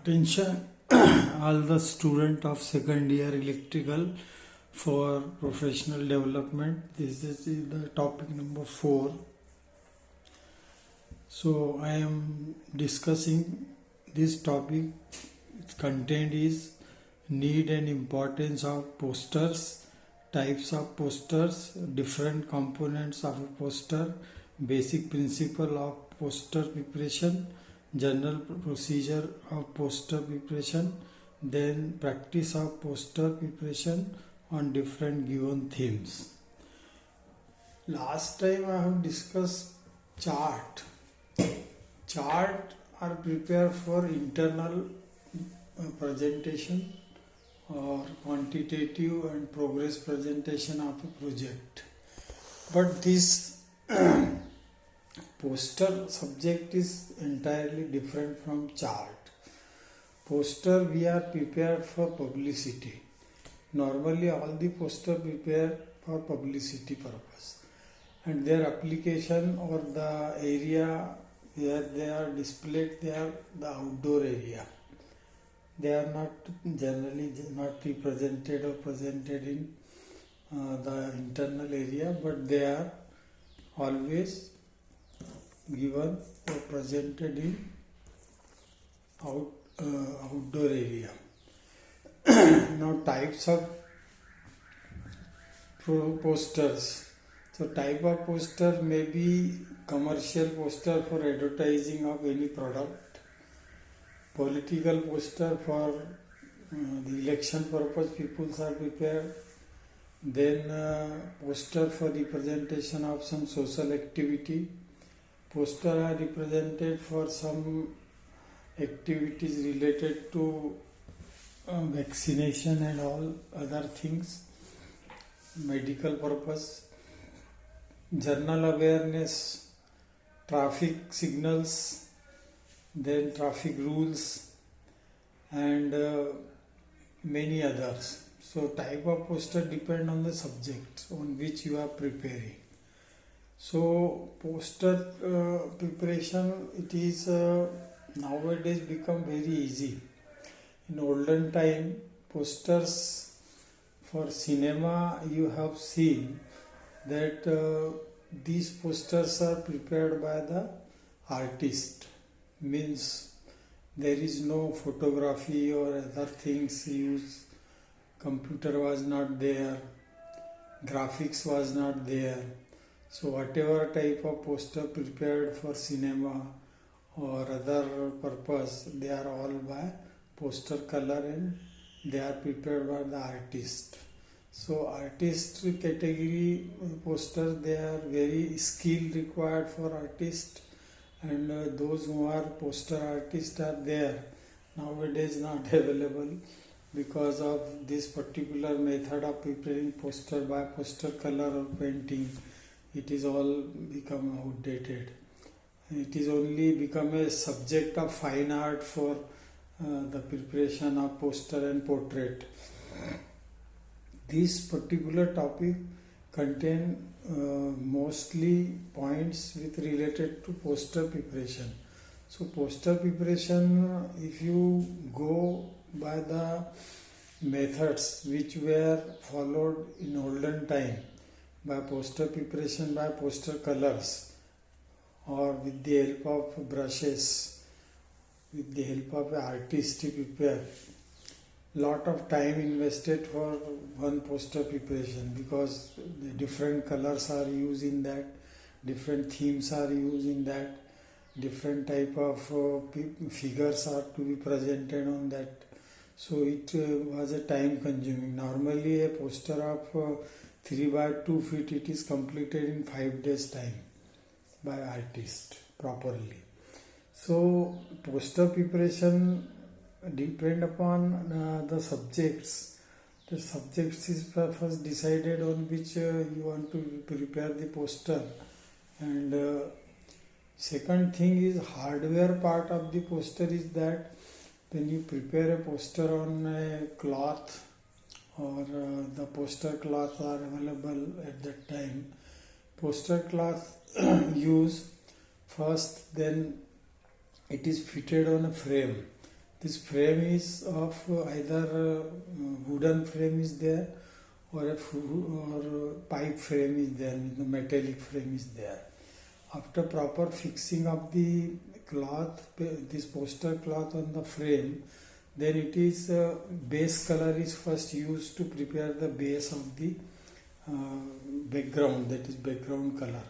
Attention all the student of second year electrical for professional development. This is the topic number 4. So I am discussing this topic. Its content is need and importance of posters, types of posters, different components of a poster, basic principle of poster preparation, general procedure of poster preparation, then practice of poster preparation on different given themes. Last time I have discussed chart. Chart are prepared for internal presentation or quantitative and progress presentation of a project. But this poster subject is entirely different from chart. Poster we are prepared for publicity. Normally all the poster prepared for publicity purpose, and their application or the area where they are displayed, they are the outdoor area. They are not generally not represented or presented in the internal area, but they are always given or presented in outdoor area. Now types of posters. So type of poster may be commercial poster for advertising of any product, political poster for the election purpose people are prepared, then poster for representation of some social activity, poster are represented for some activities related to vaccination and all other things, medical purpose, general awareness, traffic signals, then traffic rules and many others. So type of poster depend on the subject on which you are preparing. So poster preparation, it is nowadays become very easy. In olden time, posters for cinema, you have seen that these posters are prepared by the artist. Means there is no photography or other things used. Computer was not there, graphics was not there. So whatever type of poster prepared for cinema or other purpose, they are all by poster color and they are prepared by the artist. So artist category posters, they are very skill required for artist, and those who are poster artists are there nowadays not available because of this particular method of preparing poster by poster color or painting. It is all become outdated. It is only become a subject of fine art for the preparation of poster and portrait. This particular topic contain mostly points with related to poster preparation. So poster preparation, if you go by the methods which were followed in olden time, by poster preparation by poster colors or with the help of brushes, with the help of an artist to prepare, lot of time invested for one poster preparation because the different colors are used in that, different themes are used in that, different type of figures are to be presented on that. So it was a time consuming. Normally a poster of 3 by 2 feet, it is completed in 5 days time by artist properly. So poster preparation depend upon the subjects. The subjects is first decided on which you want to prepare the poster, and second thing is hardware part of the poster is that when you prepare a poster on a cloth or the poster cloths are available at that time, poster cloth use first, then it is fitted on a frame. This frame is of either wooden frame is there, or or pipe frame is there, the metallic frame is there. After proper fixing of the cloth, this poster cloth on the frame, then it is base color is first used to prepare the base of the background, that is background color.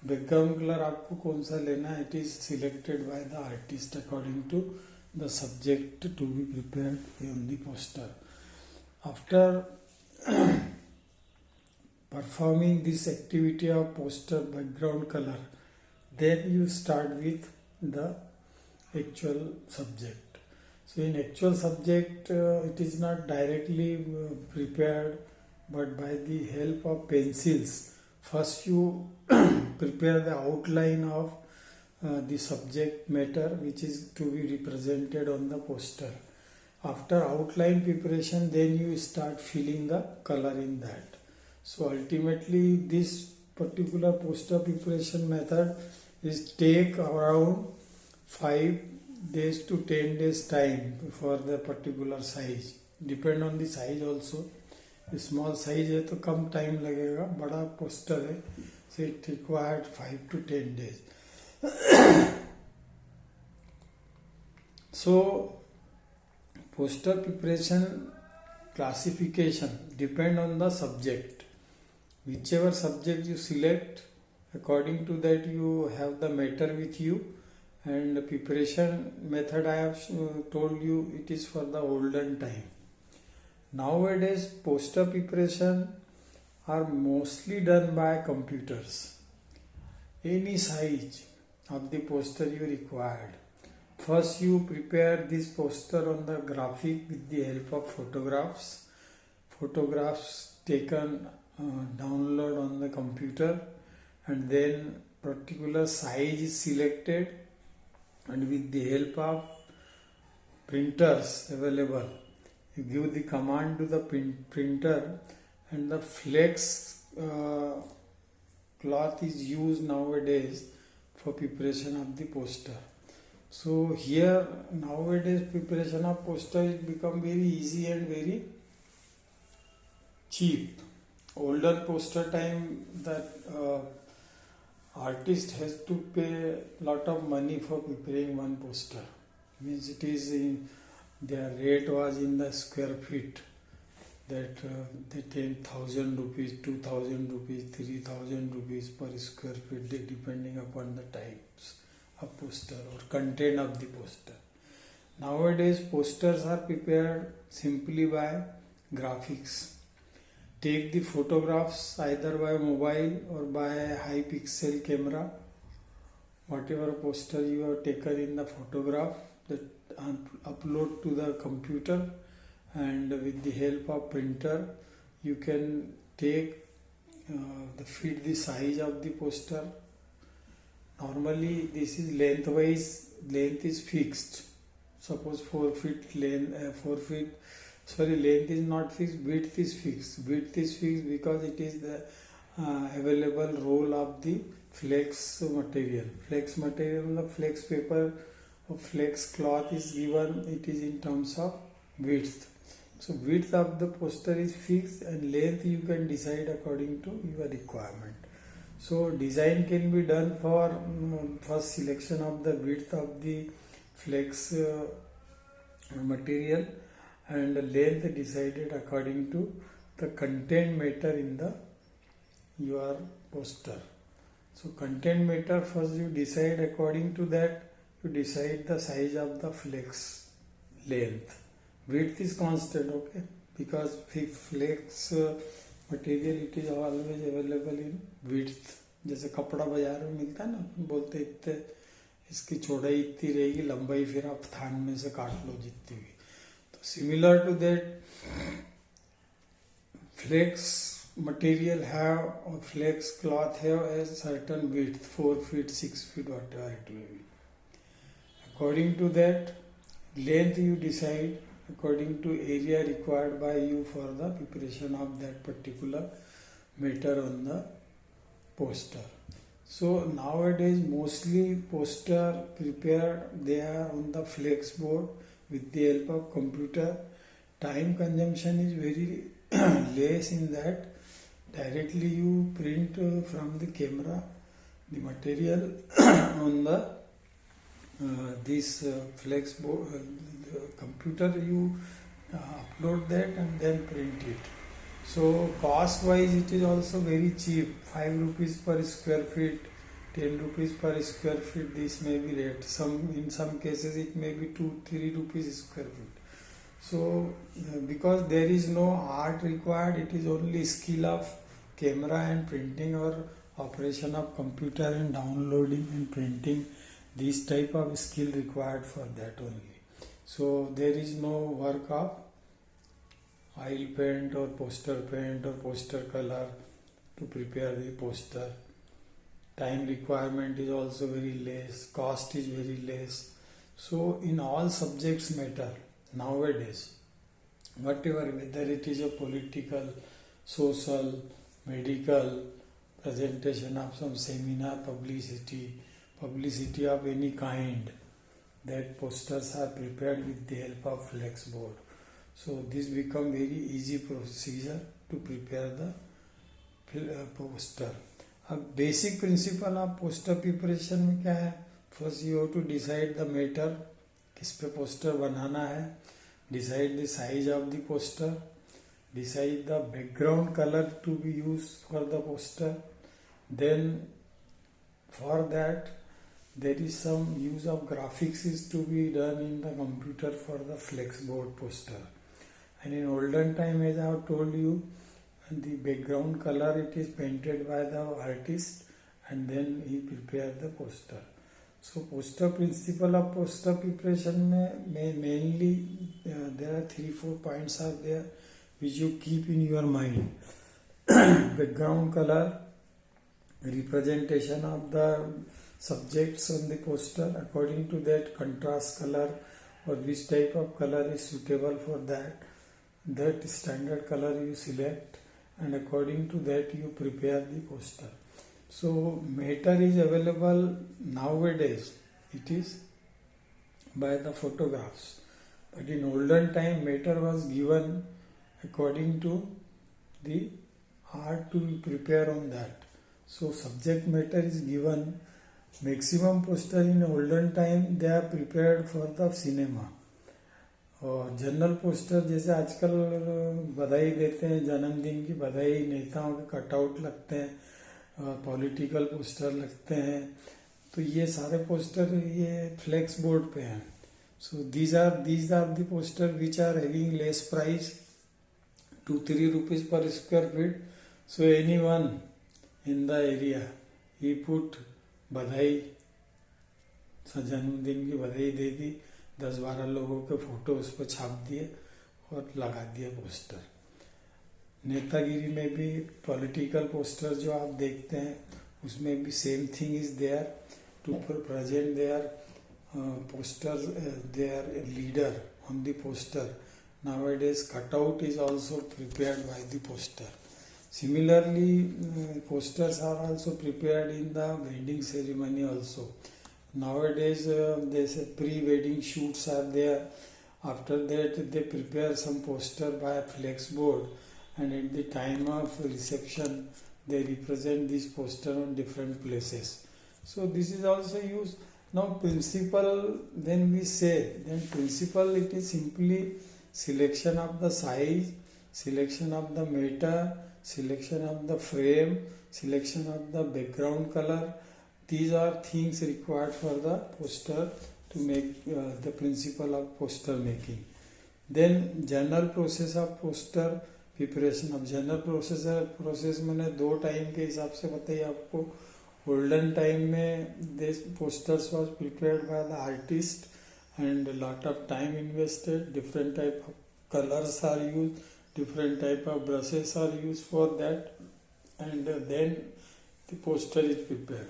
Background color आपको कौन सा लेना है, it is selected by the artist according to the subject to be prepared on the poster. After performing this activity of poster background color, then you start with the actual subject. So in actual subject, it is not directly prepared, but by the help of pencils. First you prepare the outline of the subject matter which is to be represented on the poster. After outline preparation, then you start filling the color in that. So ultimately this particular poster preparation method is take around 5 days to 10 days time for the particular size. Depend on the size also. Small size है तो कम time लगेगा, बड़ा poster है so it required 5 to 10 days. So poster preparation classification depend on the subject. Whichever subject you select, according to that you have the matter with you, and the preparation method I have told you, it is for the olden time. Nowadays poster preparation are mostly done by computers. Any size of the poster you required. First you prepare this poster on the graphic with the help of photographs. Photographs taken download on the computer, and then particular size is selected, and with the help of printers available, you give the command to the printer, and the flex cloth is used nowadays for preparation of the poster. So here nowadays preparation of poster is become very easy and very cheap. Older poster time, that artist has to pay lot of money for preparing one poster. Means it is their rate was in the square feet, that they take 1,000 rupees, 2,000 rupees, 3,000 rupees per square feet, depending upon the types of poster or content of the poster. Nowadays posters are prepared simply by graphics. Take the photographs either by mobile or by high pixel camera. Whatever poster you have taken in the photograph, that upload to the computer, and with the help of printer you can take fit the size of the poster. Normally this is lengthwise, length is fixed. Suppose 4 feet length, length is not fixed, width is fixed. Width is fixed because it is the available roll of the flex material. Flex material, the flex paper or flex cloth is given, it is in terms of width. So width of the poster is fixed, and length you can decide according to your requirement. So design can be done for first selection of the width of the flex material, and length decided according to the content matter in the your poster. So content matter first you decide, according to that you decide the size of the flex length. Width is constant, okay, because flex material it is always available in width. जैसे कपड़ा बाजार में मिलता है ना, बोलते इतने इसकी चौड़ाई इतनी रहेगी, लंबाई फिर आप थान में से काट लो जितनी भी. तो similar to that, flex material have or flex cloth have a certain width, 4 feet, 6 feet, whatever it may be. According to that, length you decide according to area required by you for the preparation of that particular matter on the poster. So nowadays mostly poster prepared, they are on the flex board with the help of computer. Time consumption is very less in that. Directly you print from the camera the material on the this flex board, the computer, you upload that and then print it. So cost wise it is also very cheap, 5 rupees per square feet, 10 rupees per square feet, this may be rate. In some cases it may be 2-3 rupees square feet. So because there is no art required, it is only skill of camera and printing or operation of computer and downloading and printing, this type of skill required for that only. So there is no work of oil paint or poster color to prepare the poster. Time requirement is also very less, cost is very less. So in all subjects matter nowadays, whatever, whether it is a political, social, medical, presentation of some seminar, publicity of any kind, that posters are prepared with the help of flexboard. So this become very easy procedure to prepare the poster. A basic principle of poster preparation में क्या है? First you have to decide the matter, किस पे poster बनाना है, decide the size of the poster, decide the background color to be used for the poster. Then for that there is some use of graphics is to be done in the computer for the flexboard poster. And in olden time, as I have told you, the background color it is painted by the artist and then he prepared the poster. So poster principle of poster preparation mainly there are 3-4 points are there which you keep in your mind. Background color, representation of the subjects on the poster, according to that contrast color or which type of color is suitable for that standard color you select, and according to that you prepare the poster. So matter is available nowadays, it is by the photographs, but in olden time matter was given according to the art to prepare on that. So subject matter is given. Maximum poster in olden time they are prepared for the cinema. और general poster जैसे आजकल बधाई देते हैं, जन्मदिन की बधाई, नेताओं के कटआउट लगते हैं, पॉलिटिकल पोस्टर लगते हैं, तो ये सारे पोस्टर ये फ्लेक्स बोर्ड पे हैं. So these are the poster which are having less price, 2-3 rupees per square feet. So anyone in the area he put बधाई, जन्मदिन की बधाई दे दी, 10-12 लोगों के फोटो उस पर छाप दिए और लगा दिए पोस्टर. नेतागिरी में भी पॉलिटिकल पोस्टर जो आप देखते हैं उसमें भी same thing is there to present their poster, their leader on the poster. Nowadays cutout is also prepared by the poster. Similarly, posters are also prepared in the wedding ceremony also. Nowadays, they say pre-wedding shoots are there. After that, they prepare some poster by flexboard, and at the time of reception, they represent this poster on different places. So this is also used. Now, principle, when we say, then principle, it is simply selection of the size, selection of the matter, selection of the frame, selection of the background color. These are things required for the poster to make the principle of poster making. Then general process of poster preparation. अब general process मैंने 2 time के हिसाब से बताइए आपको. Olden time में this posters was prepared by the artist and a lot of time invested. Different type of colors are used, different type of brushes are used for that, and then the poster is prepared.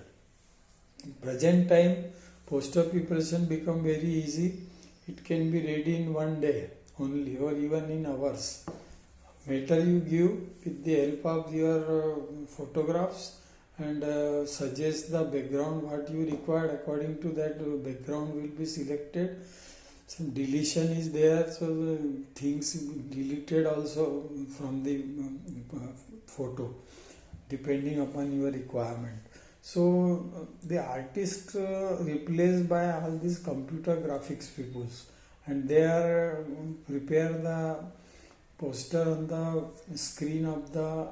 In present time, poster preparation become very easy. It can be ready in 1 day only or even in hours. Matter you give with the help of your photographs and suggest the background what you require. According to that background will be selected. some deletion is there, so the things deleted also from the photo depending upon your requirement. So the artist replaced by all these computer graphics peoples, and they are prepare the poster on the screen of the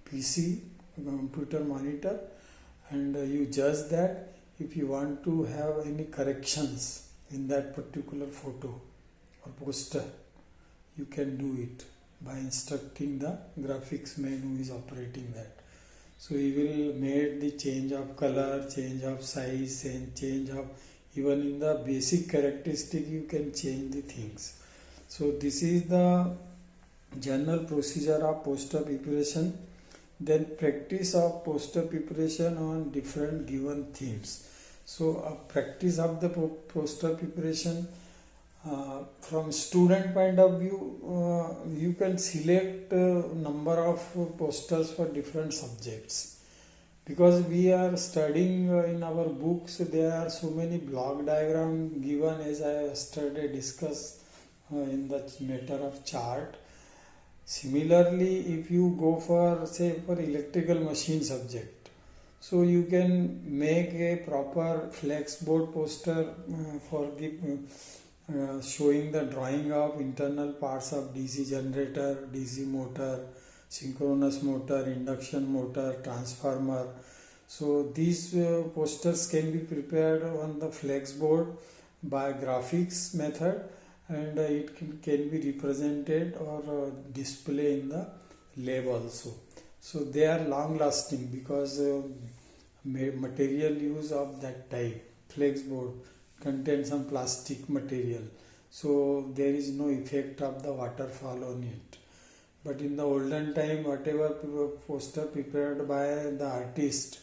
PC computer monitor, and you judge that if you want to have any corrections in that particular photo or poster, you can do it by instructing the graphics man who is operating that. So he will make the change of color, change of size, and change of even in the basic characteristic you can change the things. So this is the general procedure of poster preparation. Then practice of poster preparation on different given themes. So a practice of the poster preparation from student point of view, you can select number of posters for different subjects, because we are studying in our books there are so many block diagram given, as I yesterday discussed in the matter of chart. Similarly, if you go for say for electrical machine subject, so you can make a proper flex board poster for the showing the drawing of internal parts of DC generator, DC motor, synchronous motor, induction motor, transformer. So these posters can be prepared on the flex board by graphics method, and it can be represented or display in the lab also. So they are long lasting because material use of that type flex board contains some plastic material, so there is no effect of the waterfall on it. But in the olden time, whatever poster prepared by the artist,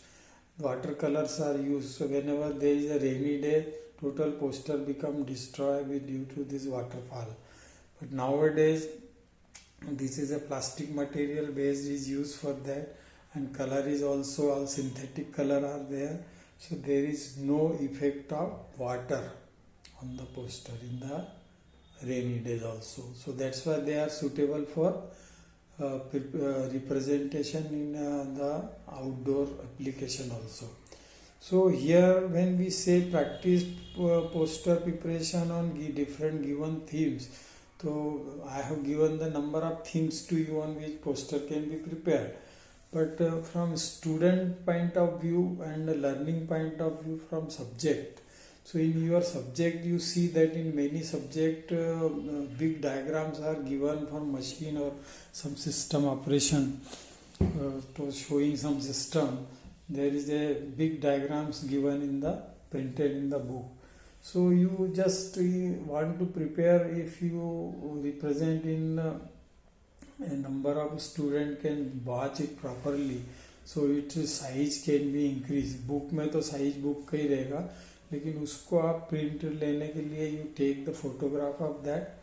watercolors are used. So whenever there is a rainy day, total poster become destroyed due to this waterfall. But nowadays, this is a plastic material base is used for that, and color is also all synthetic color are there. So there is no effect of water on the poster in the rainy days also. So that's why they are suitable for representation in the outdoor application also. So here when we say practice poster preparation on different given themes, so I have given the number of themes to you on which poster can be prepared. But from student point of view and learning point of view from subject, so in your subject you see that in many subject big diagrams are given for machine or some system operation, to showing some system. There is a big diagrams given in the printed in the book. So you just want to prepare, if you represent in a number of student can watch it properly, so its size can be increased. Book में तो size book का ही रहेगा, लेकिन उसको आप print लेने के लिए you take the photograph of that,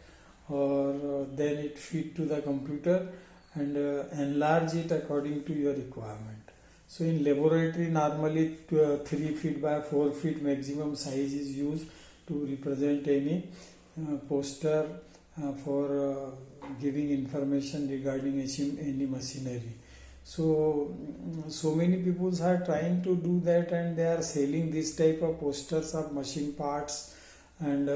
or then it feed to the computer and enlarge it according to your requirement. So in laboratory normally 3 feet by 4 feet maximum size is used to represent any poster for giving information regarding any machinery. So many people are trying to do that, and they are selling this type of posters of machine parts. And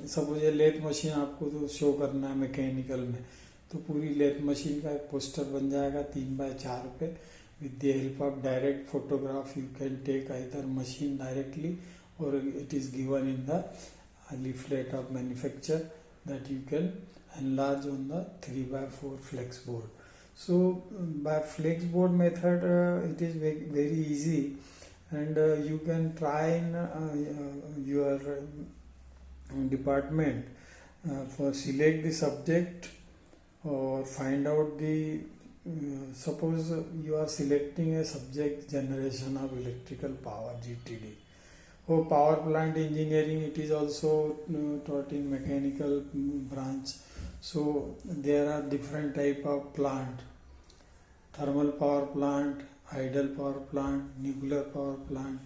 suppose ये lathe machine आपको तो show करना है mechanical में, तो पूरी lathe machine का एक पोस्टर बन जाएगा 3x4 पे. With the help of direct photograph you can take either machine directly, or it is given in the leaflet of manufacturer that you can enlarge on the 3x4 flex board. So by flex board method it is very easy, and you can try in your department for select the subject or find out the suppose you are selecting a subject generation of electrical power GTD. Oh, power plant engineering, it is also taught in mechanical branch. So there are different type of plant: thermal power plant, idle power plant, nuclear power plant.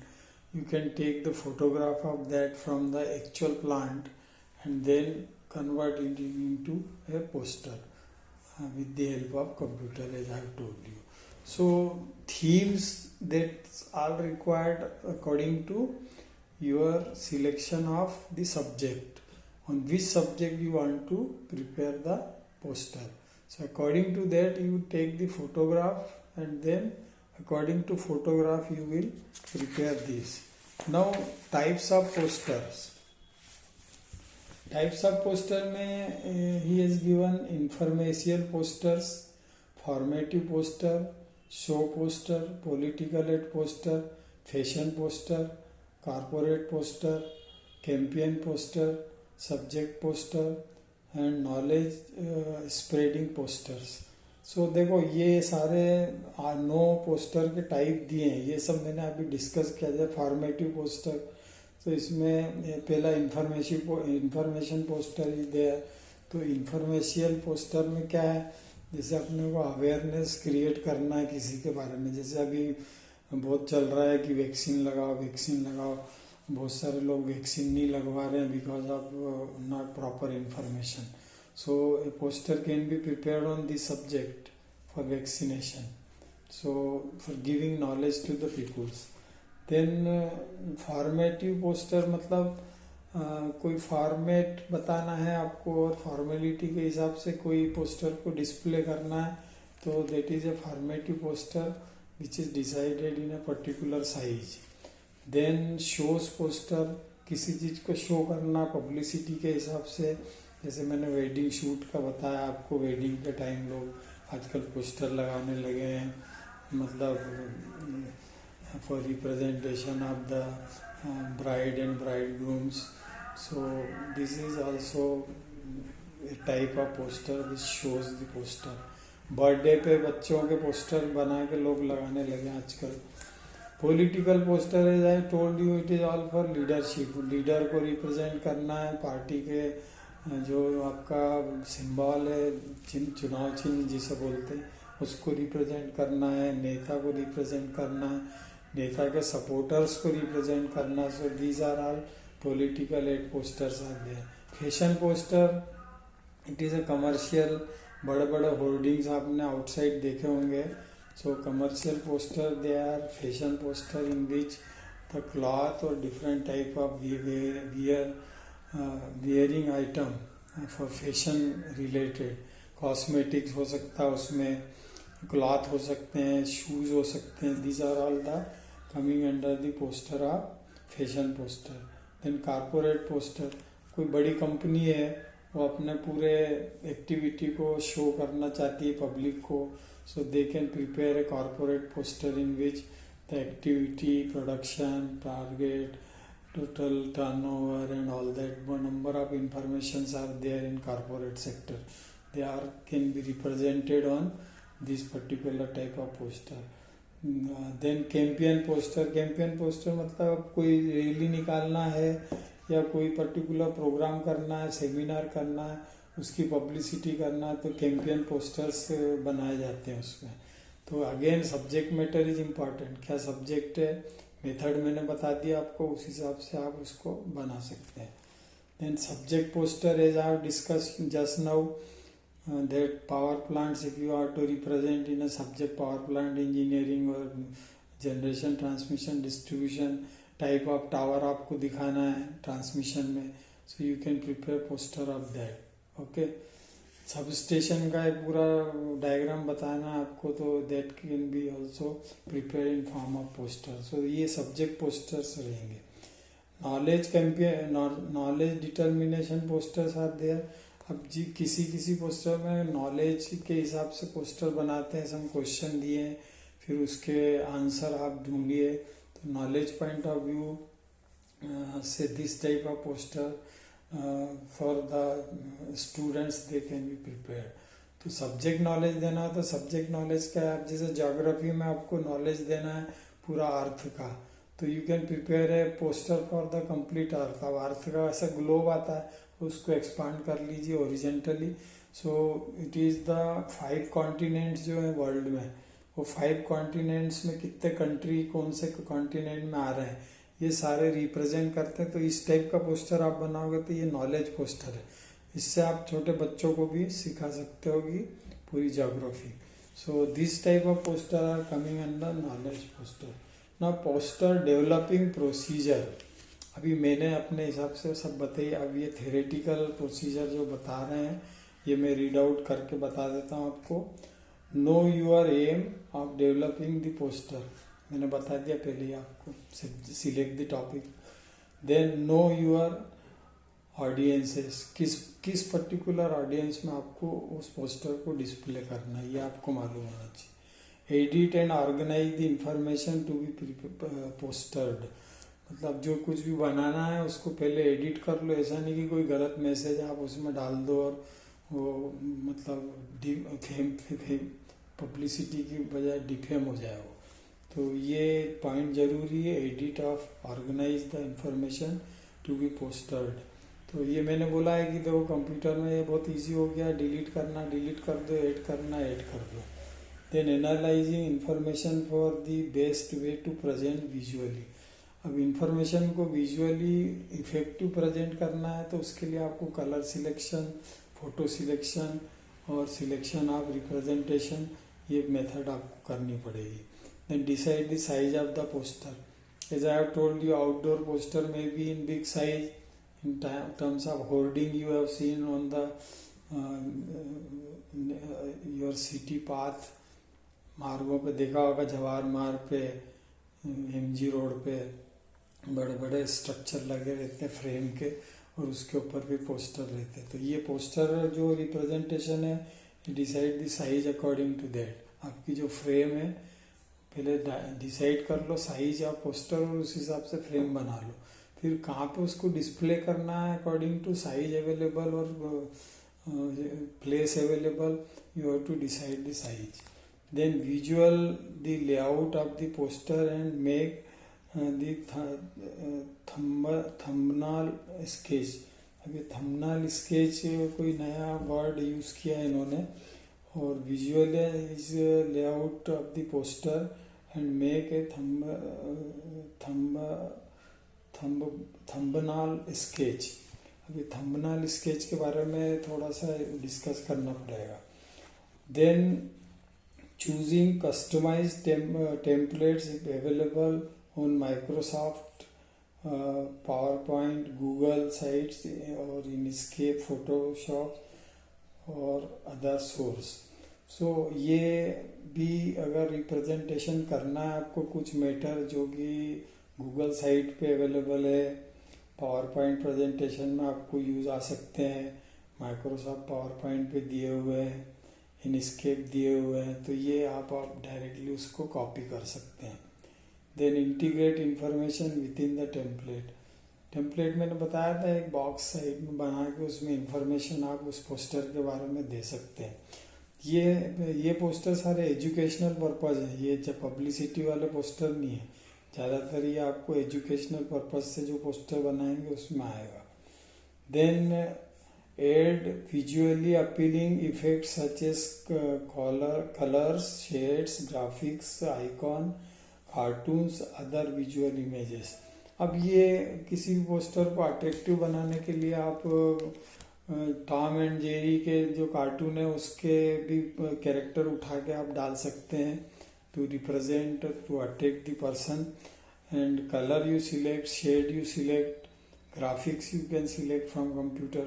you can take the photograph of that from the actual plant and then convert it into a poster with the help of computer, as I have told you. So themes that are required according to your selection of the subject, on which subject you want to prepare the poster. So according to that you take the photograph and then according to photograph you will prepare this. Now types of posters. Types of poster में he has given informational posters, formative poster, show poster, political ad poster, fashion poster, corporate poster, campaign poster, subject poster and knowledge spreading posters. सो देखो ये सारे 9 poster के type दिए हैं, ये सब मैंने अभी डिस्कस किया जाए. फॉर्मेटिव पोस्टर, तो इसमें पहला इंफॉर्मेशन पोस्टर ही दिया. तो इंफॉर्मेशियल पोस्टर में क्या है, जैसे अपने को अवेयरनेस क्रिएट करना है किसी के बारे में. जैसे अभी बहुत चल रहा है कि वैक्सीन लगाओ वैक्सीन लगाओ, बहुत सारे लोग वैक्सीन नहीं लगवा रहे हैं because of not proper information. So a poster can be prepared on this subject for vaccination, so for giving knowledge to the peoples. Then formative poster मतलब कोई फॉर्मेट बताना है आपको और फॉर्मेलिटी के हिसाब से कोई पोस्टर को डिस्प्ले करना है, तो that is a formative poster which is decided in a particular size. Then shows poster, किसी चीज़ को शो करना पब्लिसिटी के हिसाब से. जैसे मैंने वेडिंग शूट का बताया आपको, वेडिंग के टाइम लोग आजकल पोस्टर लगाने लगे हैं, मतलब for representation of the bride and bride grooms. So this is also a type of poster which shows the poster. Birthday पे बच्चों के पोस्टर बना के लोग लगाने लगे आजकल. Political poster as I told you it is all for leadership. Leader को रिप्रेजेंट करना है, पार्टी के जो आपका सिंबल है, चुनाव चिन्ह जिसे बोलते हैं, उसको रिप्रेजेंट करना है, नेता को रिप्रेजेंट करना है, नेता के सपोर्टर्स को रिप्रेजेंट करना. So these are all political ad posters are there. Fashion poster, it is a commercial, बड़े बड़े होर्डिंग्स आपने आउटसाइड देखे होंगे. So commercial poster they are fashion poster in which the cloth और different type of wearing item for fashion related, cosmetics हो सकता है उसमें, क्लॉथ हो सकते हैं, शूज़ हो सकते हैं. These are all the coming under the poster of fashion poster. Then corporate poster, कोई बड़ी कंपनी है वो अपने पूरे एक्टिविटी को शो करना चाहती है पब्लिक को, so they can prepare a corporate poster in which the activity, production, target, total turnover and all that number of informations are there in corporate sector. They are can be represented on this particular type of poster. Then campaign poster. campaign poster मतलब कोई rally निकालना है या कोई particular programme करना है, seminar करना है, उसकी पब्लिसिटी करना है, तो कैंपेन पोस्टर्स बनाए जाते हैं उसमें. तो again subject matter is important. क्या सब्जेक्ट है, मेथड मैंने बता दिया आपको, उस हिसाब से आप उसको बना सकते हैं. Then subject poster, as I have discuss just now, that power plants, if you are to represent in a subject power plant engineering और generation, transmission, distribution, type of tower आपको दिखाना है ट्रांसमिशन में, so you can prepare poster of that. Okay. Sub station का एक पूरा diagram बताना है आपको, तो that can be also prepare in form of poster. So ये सब्जेक्ट पोस्टर्स रहेंगे. Knowledge campaign, knowledge determination posters are there. अब जी किसी पोस्टर में नॉलेज के हिसाब से पोस्टर बनाते हैं. सम क्वेश्चन दिए हैं, फिर उसके आंसर आप ढूंढिए. तो नॉलेज पॉइंट ऑफ व्यू से this type of poster for the students they can be prepared. तो सब्जेक्ट नॉलेज देना है, तो सब्जेक्ट नॉलेज क्या है, जैसे ज्योग्राफी में आपको नॉलेज देना है पूरा अर्थ का, तो you can prepare a poster for the complete earth. अब अर्थ का ऐसा ग्लोब आता है, उसको एक्सपांड कर लीजिए horizontally. So it is the 5 continents जो है वर्ल्ड में, वो 5 कॉन्टिनेंट्स में कितने कंट्री कौन से कॉन्टिनेंट में आ रहे हैं, ये सारे रिप्रेजेंट करते हैं। तो इस टाइप का पोस्टर आप बनाओगे तो ये नॉलेज पोस्टर है। इससे आप छोटे बच्चों को भी सिखा सकते हो कि पूरी geography. So this type of poster are coming under knowledge poster. ना पोस्टर डेवलपिंग प्रोसीजर, अभी मैंने अपने हिसाब से सब बताई। अब ये थेरेटिकल प्रोसीजर जो बता रहे हैं ये मैं रीड आउट करके बता देता हूँ आपको। Know your aim of developing the poster, मैंने बता दिया पहले ही आपको। Select the topic, then know your audiences, किस पर्टिकुलर ऑडियंस में आपको उस पोस्टर को डिस्प्ले करना है ये आपको मालूम होना चाहिए। Edit and organise the information to be postered, मतलब जो कुछ भी बनाना है उसको पहले एडिट कर लो। ऐसा नहीं कि कोई गलत मैसेज आप उसमें डाल दो और वो मतलब पब्लिसिटी की बजाय डिफेम हो जाए वो। तो ये पॉइंट जरूरी है, edit of organise the information to be postered. तो ये मैंने बोला है कि देखो कंप्यूटर में ये बहुत इजी हो गया, डिलीट करना डिलीट कर दो, ऐड करना ऐड कर दो। Then analysing information for the best way to present visually, अब इंफॉर्मेशन को विजुअली इफेक्टिव प्रेजेंट करना है तो उसके लिए आपको कलर सिलेक्शन, फोटो सिलेक्शन और सिलेक्शन ऑफ रिप्रेजेंटेशन, ये मेथड आपको करनी पड़ेगी। Then decide the size of the poster. As I have told you, outdoor poster में be in big size in terms of hoarding you have seen on the your city path, मार्गों पे देखा होगा, जवाहर मार्ग पे, एमजी रोड पे बड़े बड़े स्ट्रक्चर लगे रहते हैं फ्रेम के और उसके ऊपर भी पोस्टर रहते हैं। तो ये पोस्टर जो रिप्रेजेंटेशन है decide the size according to that. आपकी जो फ्रेम है पहले डिसाइड कर लो साइज ऑफ पोस्टर और उस हिसाब से फ्रेम बना लो। फिर कहाँ पे उसको डिस्प्ले करना है अकॉर्डिंग टू साइज अवेलेबल और place available, you have to decide the size. Then visual the layout of the poster and make the thumbnail sketch. अभी थंबनेल स्केच कोई नया वर्ड यूज किया है इन्होंने। और visualise layout of the poster and make a thumbnail sketch. अभी thumbnail sketch के बारे में थोड़ा सा डिस्कस करना पड़ेगा। Then choosing customise templates available on Microsoft power point, Google sites और इनस्केप, फोटोशॉप और अदर सोर्स। सो ये भी अगर रिप्रेजेंटेशन करना है आपको कुछ मैटर जो कि गूगल साइट पे अवेलेबल है, पावर पॉइंट प्रेजेंटेशन में आपको यूज आ सकते हैं, माइक्रोसॉफ्ट पावर पॉइंट पे दिए हुए हैं, इनस्केप दिए हुए हैं, तो ये आप डायरेक्टली उसको कॉपी कर सकते हैं। Then integrate information with in the template. Template मैंने बताया था एक बॉक्स साइड में बना के उसमें इंफॉर्मेशन आप उस पोस्टर के बारे में दे सकते हैं। ये पोस्टर सारे एजुकेशनल पर्पज़ हैं, ये जब पब्लिसिटी वाले पोस्टर नहीं है। ज़्यादातर ये आपको एजुकेशनल पर्पज़ से जो पोस्टर बनाएंगे उसमें आएगा। Then add visually appealing effects such as colours, shades, graphics, icon, cartoons, other visual images. अब ये किसी भी पोस्टर को अट्रैक्टिव बनाने के लिए आप टॉम एंड जेरी के जो कार्टून है उसके भी कैरेक्टर उठा के आप डाल सकते हैं to represent, to attract the person, and color you select, shade you select, graphics you can select from computer.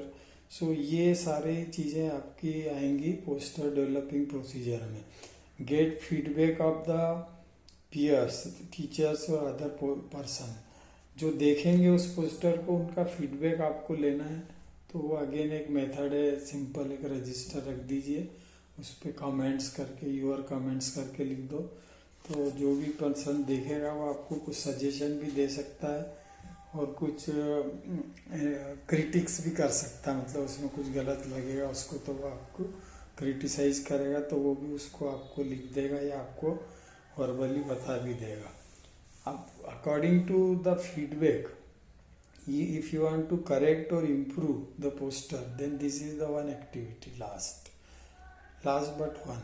So ये सारे चीज़ें आपकी आएंगी पोस्टर डेवलपिंग प्रोसीजर में। Gate feedback of the peers, teachers और अदर पर्सन जो देखेंगे उस पोस्टर को, उनका फीडबैक आपको लेना है। तो वो अगेन एक मेथड है, सिंपल एक रजिस्टर रख दीजिए, उस पर कमेंट्स करके, यूर कमेंट्स करके लिख दो। तो जो भी पर्सन देखेगा वो आपको कुछ सजेशन भी दे सकता है और कुछ क्रिटिक्स भी कर सकता है, मतलब उसमें कुछ गलत लगेगा उसको तो वो आपको क्रिटिसाइज करेगा, तो वो भी उसको आपको लिख देगा या आपको वर्बली बता भी देगा। अब according to the feedback, if you want to correct or improve the poster, then this is the one activity. Last but one,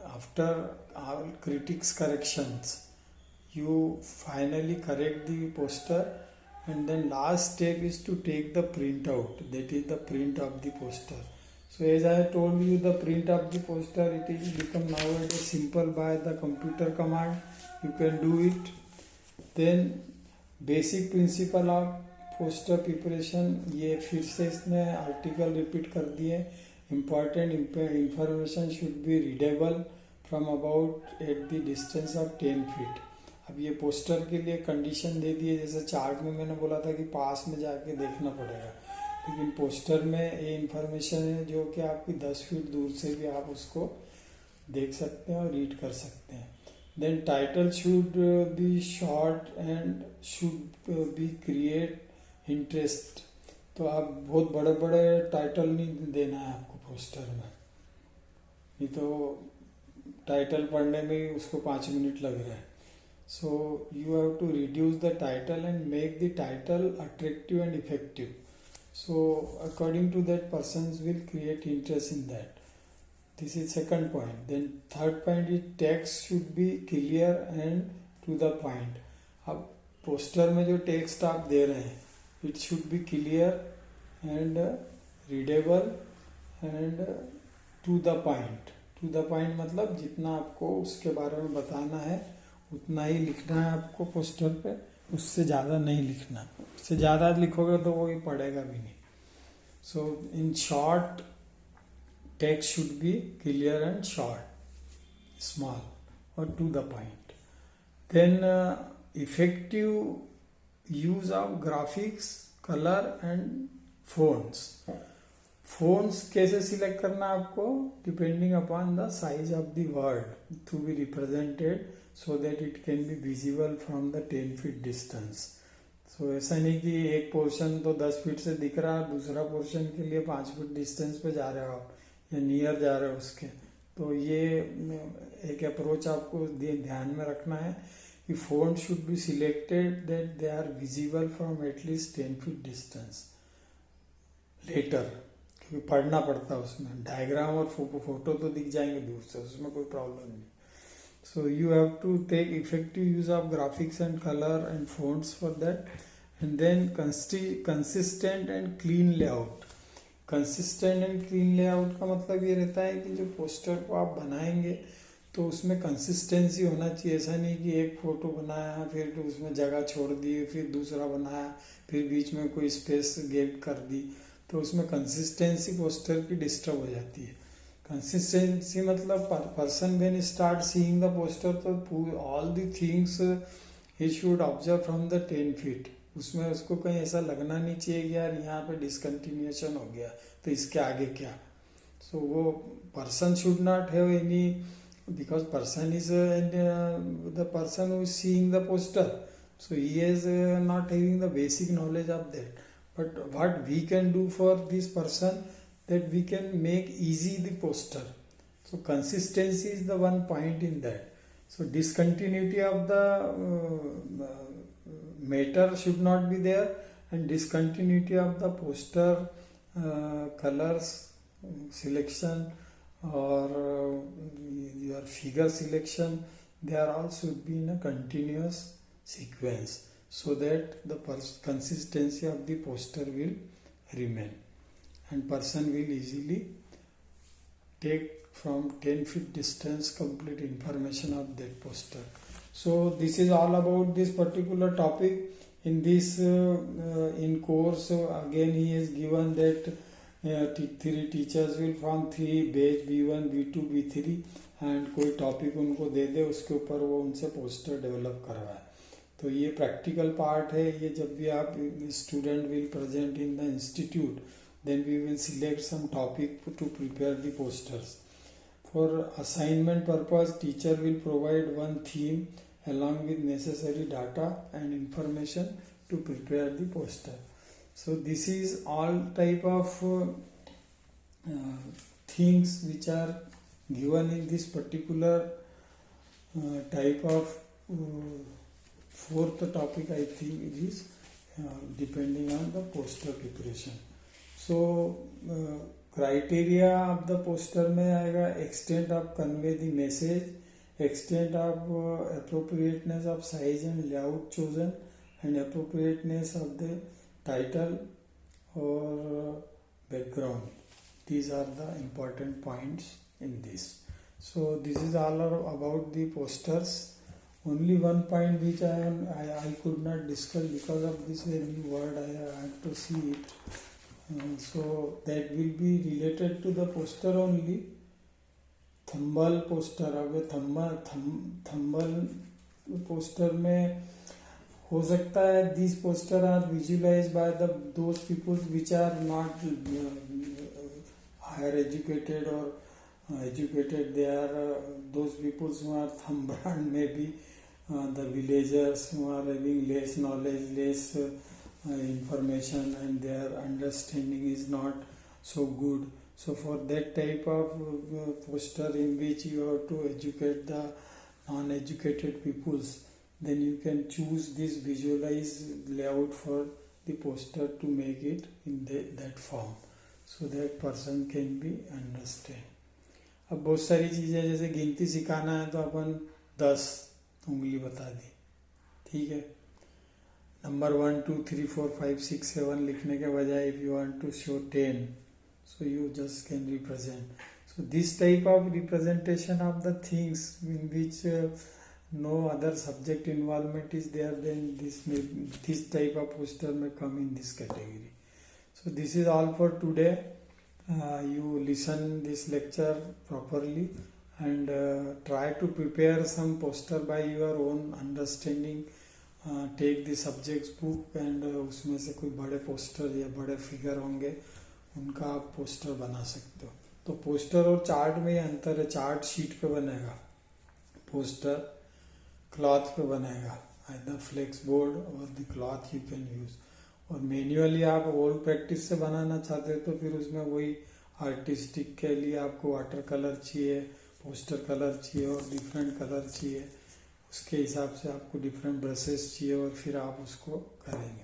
after all critics corrections, you finally correct the poster, and then last step is to take the printout, that is the print of the poster. So as I told you, the print of the poster, it is become nowadays simple by the computer command, you can do it. Then basic principle of poster preparation, ये फिर से इसने article repeat कर दिए. Important information should be readable from about at the distance of 10 feet. अब ये poster के लिए कंडीशन दे दिए, जैसे चार्ट में मैंने बोला था कि पास में जाके देखना पड़ेगा, लेकिन पोस्टर में ये इंफॉर्मेशन है जो कि आपकी 10 फीट दूर से भी आप उसको देख सकते हैं और रीड कर सकते हैं. Then title should be short and should be create interest. तो आप बहुत बड़े बड़े टाइटल नहीं देना है आपको पोस्टर में, नहीं तो टाइटल पढ़ने में उसको 5 मिनट लग रहा है. So you have to reduce the title and make the title attractive and effective. So according to that persons will create interest in that. This is second point. Then third point is text should be clear and to the point. अब poster में जो text आप दे रहे हैं, it should be clear and readable and to the point. To the point मतलब जितना आपको उसके बारे में बताना है उतना ही लिखना है आपको पोस्टर पे, उससे ज़्यादा नहीं लिखना. उससे ज़्यादा लिखोगे तो वो ही पढ़ेगा भी नहीं. So in short text should be clear and short, small और to the point. Then effective use of graphics, color and fonts. Fonts कैसे सिलेक्ट करना आपको, depending upon the size of the word to be represented so that it can be visible from the 10 feet distance. So ऐसा नहीं कि एक portion तो 10 feet से दिख रहा है, दूसरा पोर्शन के लिए 5 फीट डिस्टेंस पे जा रहे हो आप या नियर जा रहे हो उसके. तो ये एक अप्रोच आपको ध्यान में रखना है कि font should be selected that they are visible from at least 10 feet distance. Later, क्योंकि पढ़ना पड़ता है उसमें, डायग्राम और फोटो तो दिख जाएंगे दूर से, उसमें कोई प्रॉब्लम नहीं. So you have to take effective use of graphics and colour and fonts for that. And then consistent and clean layout. Consistent and clean layout का मतलब ये रहता है कि जो पोस्टर को आप बनाएंगे तो उसमें कंसिस्टेंसी होना चाहिए. ऐसा नहीं कि एक फोटो बनाया फिर तो उसमें जगह छोड़ दी, फिर दूसरा बनाया, फिर बीच में कोई स्पेस गैप कर दी, तो उसमें कंसिस्टेंसी पोस्टर की डिस्टर्ब हो जाती है. कंसिस्टेंसी मतलब person when start seeing the poster तो all the things he should observe from the 10 feet. उसमें उसको कहीं ऐसा लगना नहीं चाहिए कि यार यहाँ पे डिसकंटिन्यूएशन हो गया तो इसके आगे क्या. सो वो person should not have any, because person is the person who is seeing the poster, so he is not having the basic knowledge of that. But what we can do for this person, that we can make easy the poster. So consistency is the one point in that. So discontinuity of the matter should not be there, and discontinuity of the poster colors selection or your figure selection, they are all should be in a continuous sequence so that the consistency of the poster will remain and person will easily take from 10 feet distance complete information of that poster. So this is all about this particular topic. In this in course again he has given that 3 teachers will form 3 batch B1 B2 B3 and कोई topic उनको दे दे, उसके ऊपर वो उनसे poster develop करवाए. तो ये practical part है. ये जब भी आप student will present in the institute, then we will select some topic to prepare the posters. For assignment purpose teacher will provide one theme along with necessary data and information to prepare the poster. So this is all type of things which are given in this particular type of fourth topic, I think it is depending on the poster preparation. So criteria of the poster में आएगा extent of convey the message extent of appropriateness of size and layout chosen, and appropriateness of the title or background. These are the important points in this. So this is all about the posters. Only one point which I could not discuss because of this new word, I had to see it. So that will be related to the poster only. Thumble poster. अब thumble poster में हो सकता है this poster are visualise by those peoples which are not higher educated और educated. They are those peoples who are thumb brand में be the villagers who are having less knowledge, less information, and their understanding is not so good. So for that type of poster in which you have to educate the non-educated peoples, then you can choose this visualized layout for the poster to make it in that form, so that person can be understand. अब बहुत सारी चीज़ें जैसे गिनती सिखाना है तो अपन 10 उंगली बता दी, ठीक है. नंबर 1 2 3 4 5 6 7 लिखने के बजाय if you want to show 10, so you just can represent. So this type of representation of the things in which no other subject involvement is there, then this type of poster may come in this category. So this is all for today. You listen this lecture properly and try to prepare some poster by your own understanding. Take the subjects book and उसमें से कोई बड़े poster या बड़े figure होंगे उनका आप poster बना सकते हो. तो पोस्टर और चार्ट में अंतर है. चार्ट शीट पे बनेगा, पोस्टर क्लॉथ पे बनेगा. आइदर फ्लेक्स बोर्ड और the cloth you can use. और मैन्युअली आप ओल्ड प्रैक्टिस से बनाना चाहते हो तो फिर उसमें वही आर्टिस्टिक के लिए आपको वाटर कलर चाहिए, पोस्टर कलर चाहिए और डिफरेंट कलर चाहिए. उसके हिसाब से आपको डिफरेंट ब्रशेस चाहिए और फिर आप उसको करेंगे.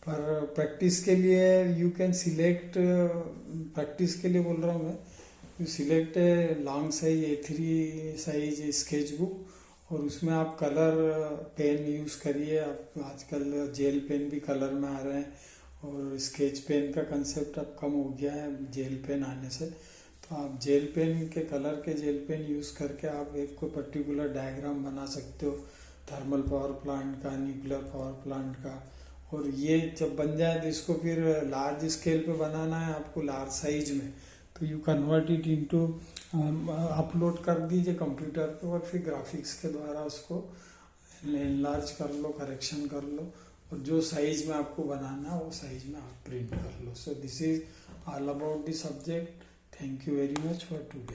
पर प्रैक्टिस के लिए यू कैन सिलेक्ट, प्रैक्टिस के लिए बोल रहा हूँ मैं, you select a long size A3 size sketch book और उसमें आप कलर पेन यूज़ करिए. आप आजकल जेल पेन भी कलर में आ रहे हैं और स्केच पेन का कंसेप्ट अब कम हो गया है जेल पेन आने से. तो आप जेल पेन के कलर के जेल पेन यूज़ करके आप एक कोई पर्टिकुलर डायग्राम बना सकते हो, थर्मल पावर प्लांट का, न्यूक्लियर पावर प्लांट का. और ये जब बन जाए तो इसको फिर लार्ज स्केल पे बनाना है आपको, लार्ज साइज में, तो you convert it into, upload कर दीजिए कंप्यूटर पे और फिर ग्राफिक्स के द्वारा उसको एनलार्ज कर लो, करेक्शन कर लो और जो साइज में आपको बनाना है वो साइज में आप प्रिंट कर लो. So this is all about the subject. Thank you very much for today.